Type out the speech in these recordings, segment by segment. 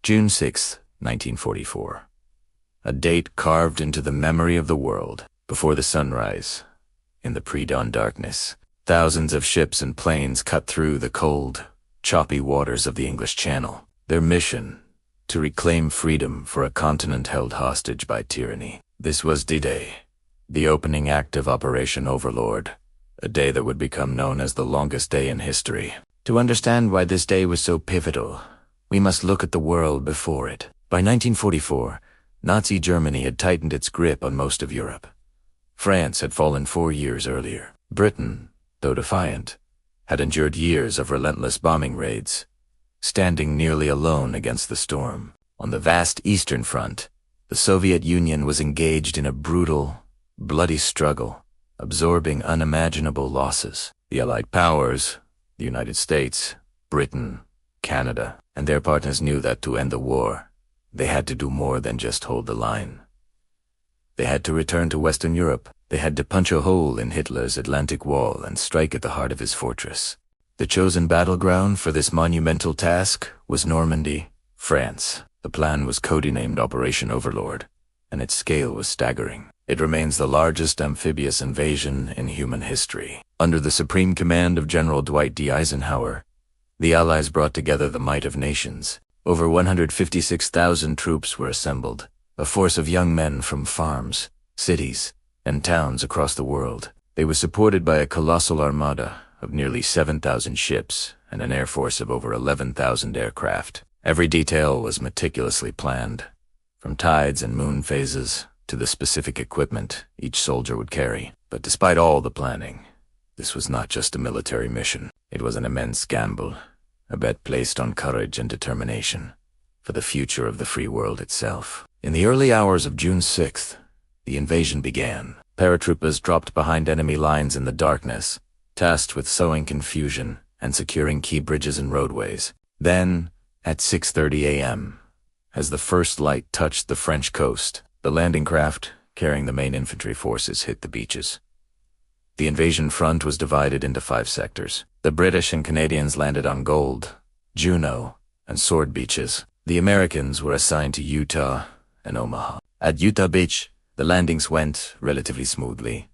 June 6, 1944. A date carved into the memory of the world. Before the sunrise, in the pre-dawn darkness, thousands of ships and planes cut through the cold, choppy waters of the English Channel. Their mission, to reclaim freedom for a continent held hostage by tyranny. This was D-Day, the opening act of Operation Overlord, a day that would become known as the longest day in history. To understand why this day was so pivotal, we must look at the world before it. By 1944, Nazi Germany had tightened its grip on most of Europe. France had fallen 4 years earlier. Britain, though defiant, had endured years of relentless bombing raids, standing nearly alone against the storm. On the vast Eastern Front, the Soviet Union was engaged in a brutal, bloody struggle, absorbing unimaginable losses. The Allied powers, the United States, Britain, Canada, and their partners knew that to end the war, they had to do more than just hold the line. They had to return to Western Europe. They had to punch a hole in Hitler's Atlantic Wall and strike at the heart of his fortress. The chosen battleground for this monumental task was Normandy, France. The plan was codenamed Operation Overlord, and its scale was staggering. It remains the largest amphibious invasion in human history. Under the supreme command of General Dwight D. Eisenhower, the Allies brought together the might of nations. Over 156,000 troops were assembled, a force of young men from farms, cities, and towns across the world. They were supported by a colossal armada of nearly 7,000 ships and an air force of over 11,000 aircraft. Every detail was meticulously planned, from tides and moon phases to the specific equipment each soldier would carry. But despite all the planning, this was not just a military mission. It was an immense gamble, a bet placed on courage and determination for the future of the free world itself. In the early hours of June 6th, the invasion began. Paratroopers dropped behind enemy lines in the darkness, tasked with sowing confusion and securing key bridges and roadways. Then, at 6:30 a.m., as the first light touched the French coast, the landing craft carrying the main infantry forces hit the beaches. The invasion front was divided into 5 sectors. The British and Canadians landed on Gold, Juno, and Sword beaches. The Americans were assigned to Utah and Omaha. At Utah Beach, the landings went relatively smoothly,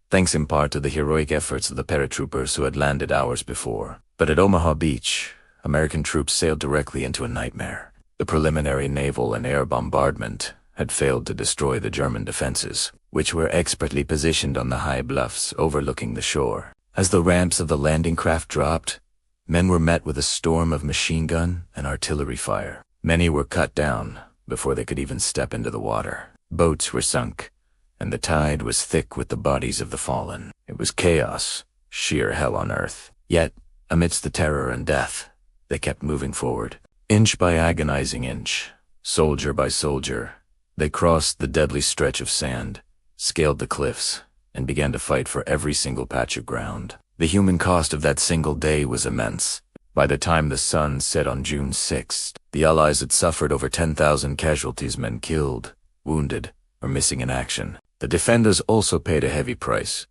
thanks in part to the heroic efforts of the paratroopers who had landed hours before. But at Omaha Beach, American troops sailed directly into a nightmare. The preliminary naval and air bombardment had failed to destroy the German defenses, which were expertly positioned on the high bluffs overlooking the shore. As the ramps of the landing craft dropped, men were met with a storm of machine gun and artillery fire. Many were cut down before they could even step into the water. Boats were sunk, and the tide was thick with the bodies of the fallen. It was chaos, sheer hell on earth. Yet, amidst the terror and death, they kept moving forward. Inch by agonizing inch, soldier by soldier, they crossed the deadly stretch of sand, scaled the cliffs, and began to fight for every single patch of ground. The human cost of that single day was immense. By the time the sun set on June 6th, the Allies had suffered over 10,000 casualties, men killed, wounded, or missing in action. The defenders also paid a heavy price,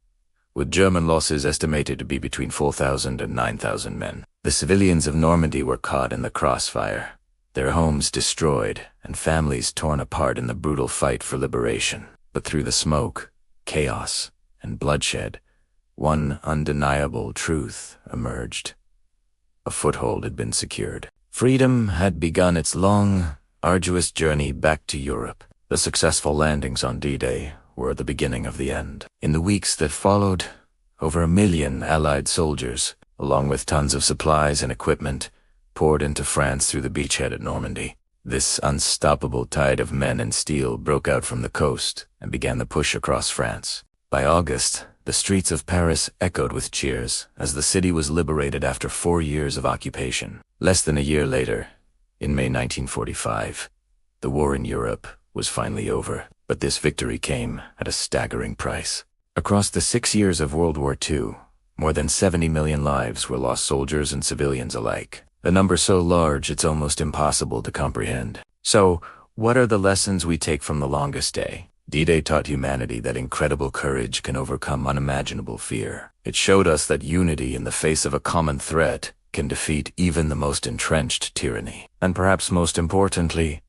with German losses estimated to be between 4,000 and 9,000 men. The civilians of Normandy were caught in the crossfire, their homes destroyed, and families torn apart in the brutal fight for liberation. But through the smoke, chaos, and bloodshed, one undeniable truth emerged. A foothold had been secured. Freedom had begun its long, arduous journey back to Europe. The successful landings on D-Day were the beginning of the end. In the weeks that followed, over 1 million Allied soldiers, along with tons of supplies and equipment, poured into France through the beachhead at Normandy. This unstoppable tide of men and steel broke out from the coast and began the push across France. By August, the streets of Paris echoed with cheers as the city was liberated after 4 years of occupation. Less than a year later, in May 1945, the war in Europe was finally over. But this victory came at a staggering price. Across the 6 years of World War II, more than 70 million lives were lost, soldiers and civilians alike. A number so large it's almost impossible to comprehend. So, what are the lessons we take from the longest day? D-Day taught humanity that incredible courage can overcome unimaginable fear. It showed us that unity in the face of a common threat can defeat even the most entrenched tyranny. And perhaps most importantly,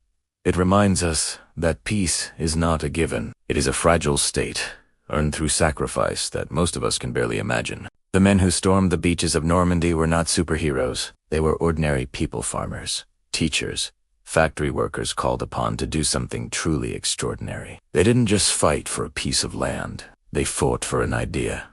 it reminds us that peace is not a given. It is a fragile state, earned through sacrifice that most of us can barely imagine. The men who stormed the beaches of Normandy were not superheroes. They were ordinary people farmers, teachers, factory workers called upon to do something truly extraordinary. They didn't just fight for a piece of land. They fought for an idea.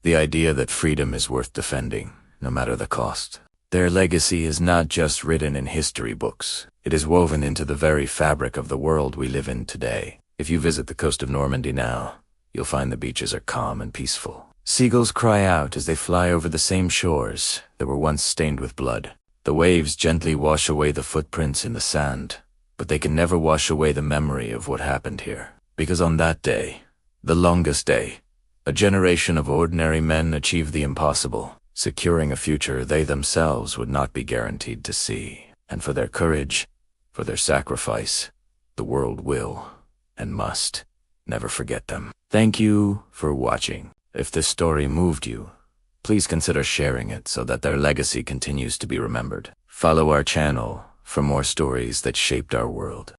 The idea that freedom is worth defending, no matter the cost. Their legacy is not just written in history books. It is woven into the very fabric of the world we live in today. If you visit the coast of Normandy now, you'll find the beaches are calm and peaceful. Seagulls cry out as they fly over the same shores that were once stained with blood. The waves gently wash away the footprints in the sand, but they can never wash away the memory of what happened here. Because on that day, the longest day, a generation of ordinary men achieved the impossible, securing a future they themselves would not be guaranteed to see. And for their courage, for their sacrifice, the world will, and must, never forget them. Thank you for watching. If this story moved you, please consider sharing it so that their legacy continues to be remembered. Follow our channel for more stories that shaped our world.